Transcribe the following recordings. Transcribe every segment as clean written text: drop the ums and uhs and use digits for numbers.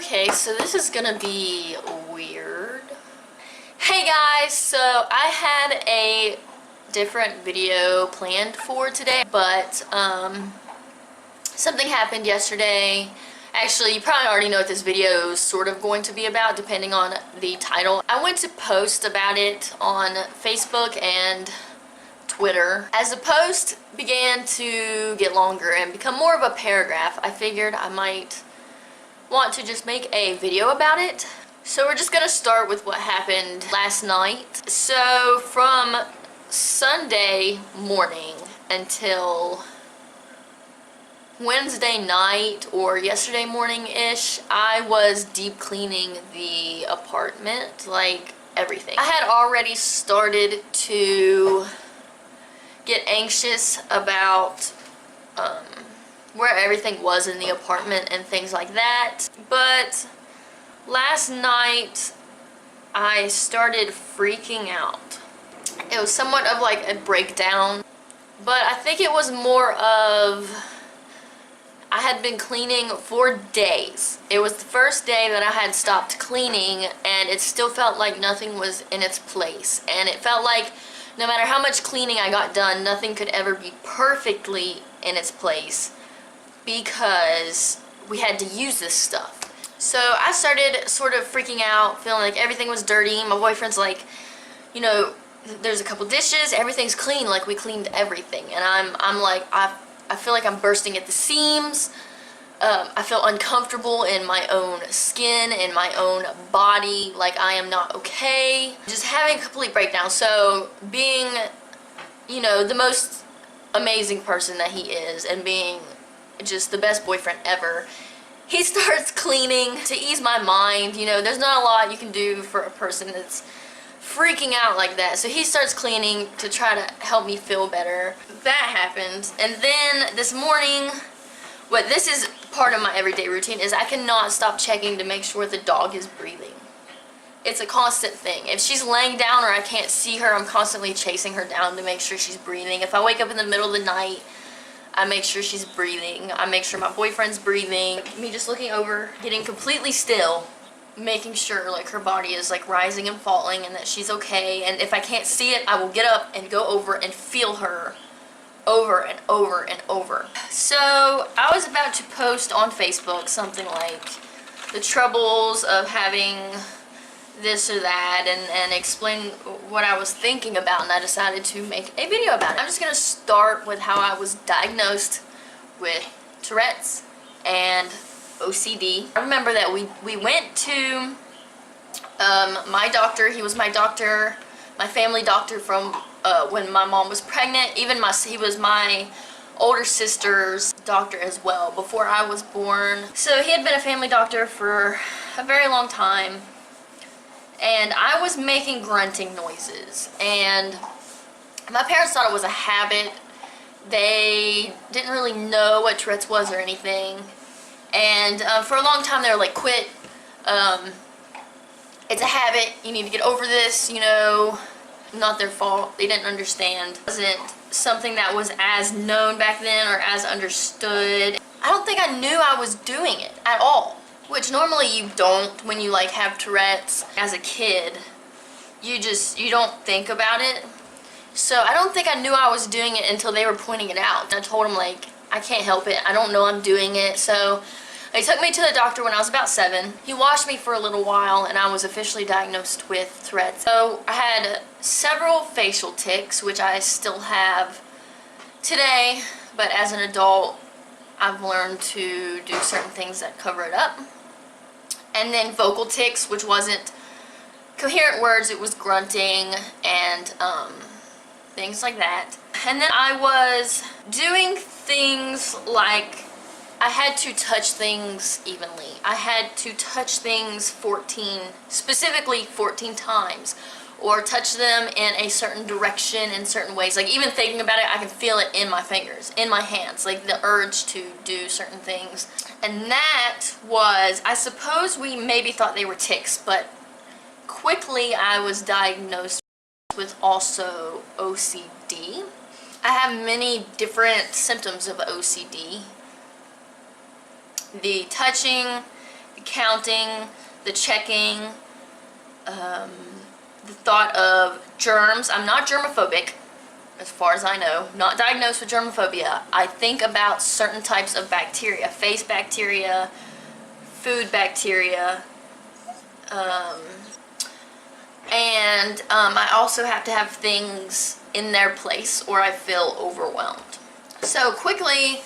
Okay, so this is gonna be weird. Hey guys, so I had a different video planned for today, but something happened yesterday. Actually, you probably already know what this video is sort of going to be about, depending on the title. I went to post about it on Facebook and Twitter. As the post began to get longer and become more of a paragraph, I figured I might want to just make a video about it. So we're just gonna start with what happened last night. So from Sunday morning until Wednesday night or yesterday morning-ish, I was deep cleaning the apartment, like everything. I had already started to get anxious about where everything was in the apartment and things like that, but last night I started freaking out. It was somewhat of like a breakdown, but I think it was more of I had been cleaning for days. It was the first day that I had stopped cleaning, and it still felt like nothing was in its place, and it felt like no matter how much cleaning I got done, nothing could ever be perfectly in its place because we had to use this stuff. So I started sort of freaking out, feeling like everything was dirty. My boyfriend's like, you know, there's a couple dishes, everything's clean, like we cleaned everything. And I'm like, I feel like I'm bursting at the seams. I feel uncomfortable in my own skin, in my own body, like I am not okay. Just having a complete breakdown. So being, you know, the most amazing person that he is and being just the best boyfriend ever, he starts cleaning to ease my mind. You know, there's not a lot you can do for a person that's freaking out like that. So he starts cleaning to try to help me feel better. That happened. And then this morning, this is part of my everyday routine, is I cannot stop checking to make sure the dog is breathing. It's a constant thing. If she's laying down or I can't see her, I'm constantly chasing her down to make sure she's breathing. If I wake up in the middle of the night, I make sure she's breathing. I make sure my boyfriend's breathing. Me just looking over, getting completely still, making sure like her body is like rising and falling and that she's okay. And if I can't see it, I will get up and go over and feel her over and over and over. So I was about to post on Facebook something like the troubles of having this or that and explain what I was thinking about, and I decided to make a video about it. I'm just going to start with how I was diagnosed with Tourette's and OCD. I remember that we went to my doctor. He was my doctor, my family doctor from when my mom was pregnant. He was my older sister's doctor as well before I was born. So he had been a family doctor for a very long time. And I was making grunting noises, and my parents thought it was a habit. They didn't really know what Tourette's was or anything, and for a long time they were like, quit, it's a habit, you need to get over this, you know. Not their fault, they didn't understand. It wasn't something that was as known back then or as understood. I don't think I knew I was doing it at all. Which normally you don't when you like have Tourette's as a kid. You don't think about it. So I don't think I knew I was doing it until they were pointing it out. I told them like, I can't help it. I don't know I'm doing it. So they took me to the doctor when I was about 7. He watched me for a little while and I was officially diagnosed with Tourette's. So I had several facial tics, which I still have today, but as an adult I've learned to do certain things that cover it up. And then vocal tics, which wasn't coherent words, it was grunting and things like that. And then I was doing things like I had to touch things evenly. I had to touch things specifically 14 times. Or touch them in a certain direction in certain ways. Like even thinking about it, I can feel it in my fingers, in my hands, like the urge to do certain things. And that was, I suppose we maybe thought they were tics, but quickly I was diagnosed with also OCD. I have many different symptoms of OCD. The touching, counting, the checking, the thought of germs. I'm not germophobic, as far as I know. Not diagnosed with germophobia. I think about certain types of bacteria. Face bacteria, food bacteria, and I also have to have things in their place or I feel overwhelmed. So quickly,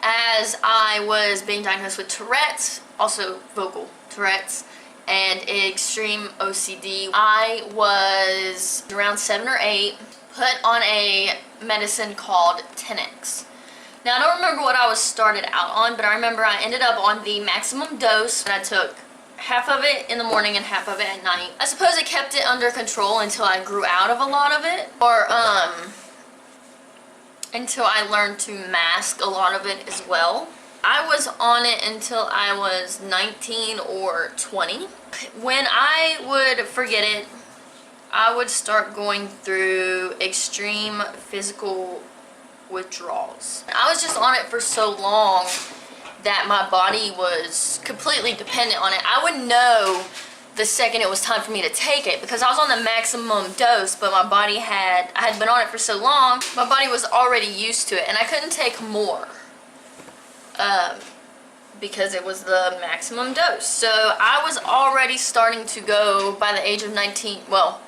as I was being diagnosed with Tourette's, also vocal Tourette's, and extreme OCD, I was around 7 or 8, put on a medicine called didnt. Now I don't remember what I was started out on, but I remember I ended up on the maximum dose, and I took half of it in the morning and half of it at night. I suppose it kept it under control until I grew out of a lot of it, or until I learned to mask a lot of it as well. I was on it until I was 19 or 20. When I would forget it, I would start going through extreme physical withdrawals. I was just on it for so long that my body was completely dependent on it. I would know the second it was time for me to take it because I was on the maximum dose, but my body I had been on it for so long, my body was already used to it, and I couldn't take more because it was the maximum dose. So I was already starting to go, by the age of 19, well,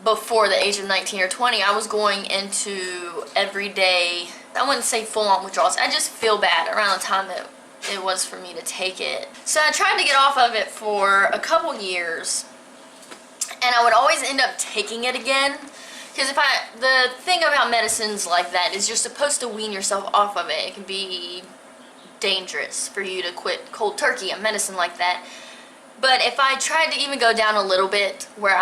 before the age of 19 or 20, I was going into everyday, I wouldn't say full-on withdrawals. I just feel bad around the time that it was for me to take it. So I tried to get off of it for a couple years, and I would always end up taking it again. Because the thing about medicines like that is you're supposed to wean yourself off of it. It can be dangerous for you to quit cold turkey, a medicine like that. But if I tried to even go down a little bit where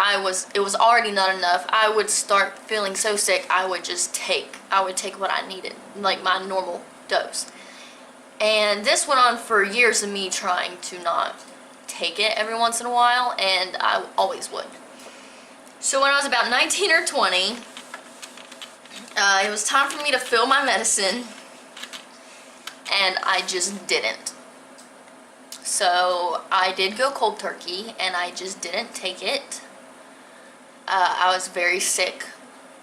it was already not enough, I would start feeling so sick, I would take what I needed, like my normal dose. And this went on for years of me trying to not take it every once in a while, and I always would. So when I was about 19 or 20, it was time for me to fill my medicine, and I just didn't. So I did go cold turkey, and I just didn't take it. I was very sick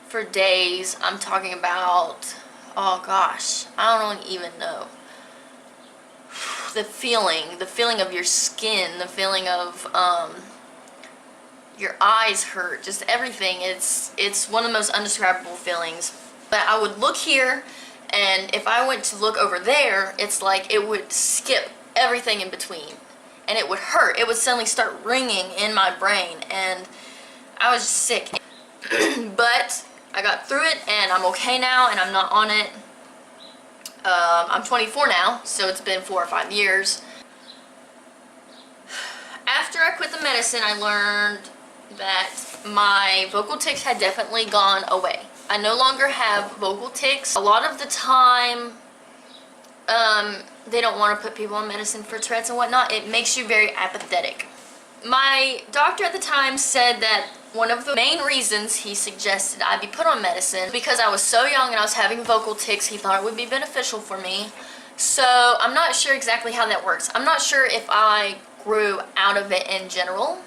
for days. I'm talking about, oh gosh, I don't even know. The feeling of your skin, the feeling of your eyes hurt, just everything. It's one of the most undescribable feelings. But I would look here, and if I went to look over there, it's like it would skip everything in between, and it would hurt. It would suddenly start ringing in my brain, and I was just sick. But I got through it, and I'm okay now, and I'm not on it. I'm 24 now, so it's been 4 or 5 years. After I quit the medicine, I learned that my vocal tics had definitely gone away. I no longer have vocal tics. A lot of the time, they don't want to put people on medicine for Tourette's and whatnot. It makes you very apathetic. My doctor at the time said that one of the main reasons he suggested I be put on medicine because I was so young and I was having vocal tics. He thought it would be beneficial for me. So I'm not sure exactly how that works. I'm not sure if I grew out of it in general,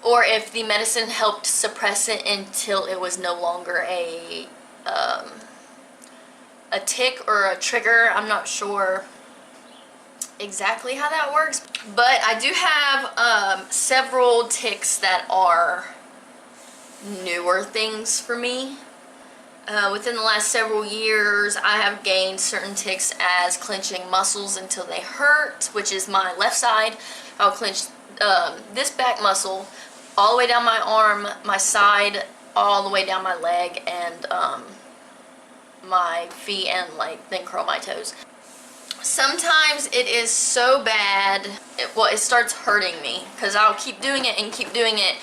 or if the medicine helped suppress it until it was no longer a tic or a trigger. I'm not sure exactly how that works, but I do have several tics that are newer things for me. Within the last several years, I have gained certain tics as clenching muscles until they hurt, which is my left side. I'll clench this back muscle all the way down my arm, my side, all the way down my leg, and my feet, and then curl my toes. Sometimes it is so bad, it starts hurting me because I'll keep doing it and keep doing it.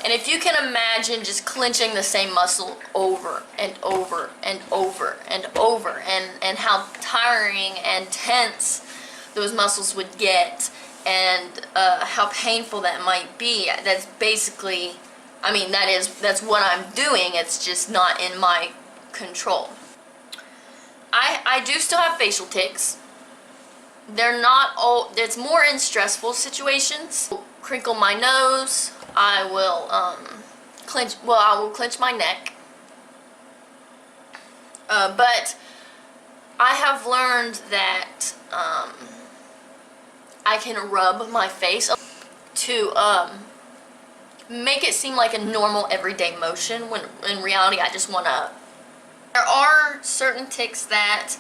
And if you can imagine just clenching the same muscle over and over and over and over, and how tiring and tense those muscles would get, and how painful that might be, that's basically, I mean, that's what I'm doing. It's just not in my control. I do still have facial tics. they're not all, it's more in stressful situations. Crinkle my nose, I will I will clench my neck. But I have learned that I can rub my face to make it seem like a normal everyday motion, when in reality I just want to. There are certain tics that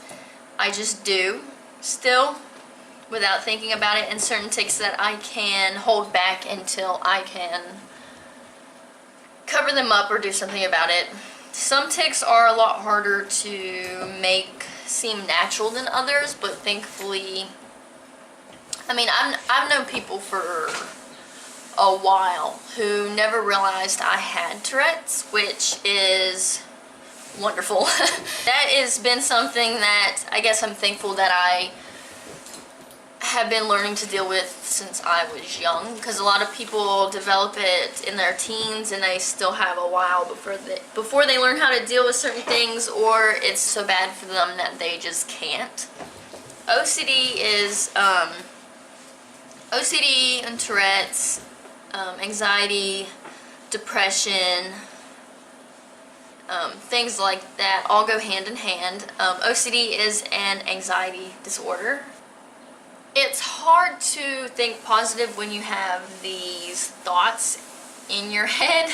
I just do still without thinking about it, and certain tics that I can hold back until I can cover them up or do something about it. Some tics are a lot harder to make seem natural than others, but thankfully, I mean, I've known people for a while who never realized I had Tourette's, which is wonderful. That has been something that I guess I'm thankful that I have been learning to deal with since I was young, because a lot of people develop it in their teens and they still have a while before they learn how to deal with certain things, or it's so bad for them that they just can't. OCD is OCD and Tourette's, anxiety, depression, things like that all go hand in hand. OCD is an anxiety disorder. It's hard to think positive when you have these thoughts in your head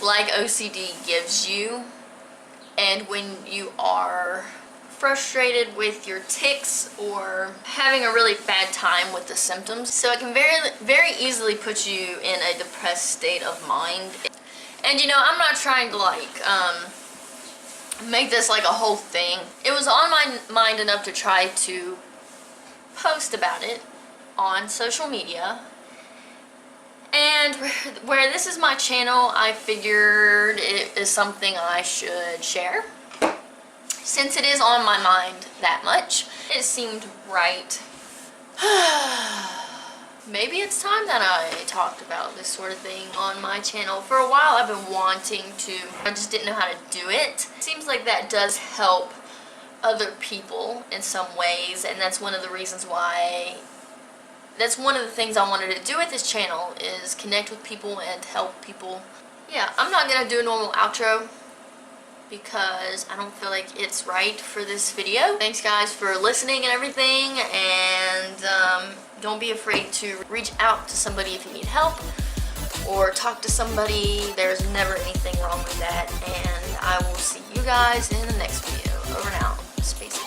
like OCD gives you, and when you are frustrated with your tics or having a really bad time with the symptoms. So it can very easily put you in a depressed state of mind. And you know, I'm not trying to like make this like a whole thing. It was on my mind enough to try to post about it on social media, and where this is my channel, I figured it is something I should share. Since it is on my mind that much, it seemed right. Maybe it's time that I talked about this sort of thing on my channel. For a while I've been wanting to, I just didn't know how to do it. Seems like that does help other people in some ways, and that's one of the reasons why, that's one of the things I wanted to do with this channel, is connect with people and help people. Yeah, I'm not gonna do a normal outro because I don't feel like it's right for this video. Thanks guys for listening and everything, and don't be afraid to reach out to somebody if you need help or talk to somebody. There's never anything wrong with that, and I will see you guys in the next video. Over and out. Space.